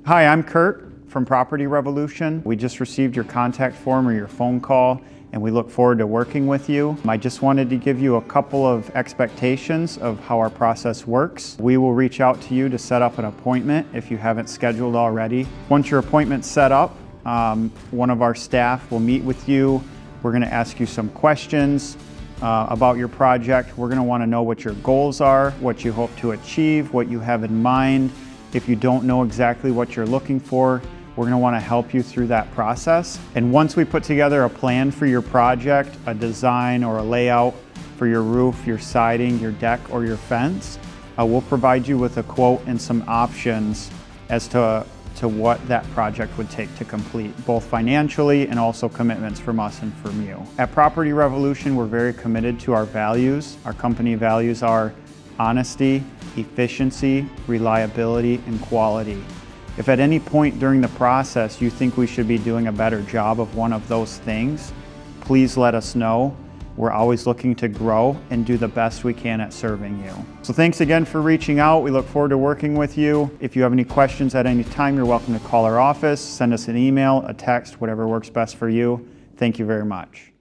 Hi, I'm Kurt from Property Revolution. We just received your contact form or your phone call, and we look forward to working with you. I just wanted to give you a couple of expectations of how our process works. We will reach out to you to set up an appointment if you haven't scheduled already. Once your appointment's set up, one of our staff will meet with you. We're going to ask you some questions about your project. We're going to want to know what your goals are, what you hope to achieve, what you have in mind. If you don't know exactly what you're looking for, we're going to want to help you through that process. And once we put together a plan for your project, a design or a layout for your roof, your siding, your deck, or your fence, we'll provide you with a quote and some options as to what that project would take to complete, both financially and also commitments from us and from you. At Property Revolution, we're very committed to our values. Our company values are honesty, efficiency, reliability, and quality. If at any point during the process you think we should be doing a better job of one of those things, please let us know. We're always looking to grow and do the best we can at serving you. So thanks again for reaching out. We look forward to working with you. If you have any questions at any time, you're welcome to call our office, send us an email, a text, whatever works best for you. Thank you very much.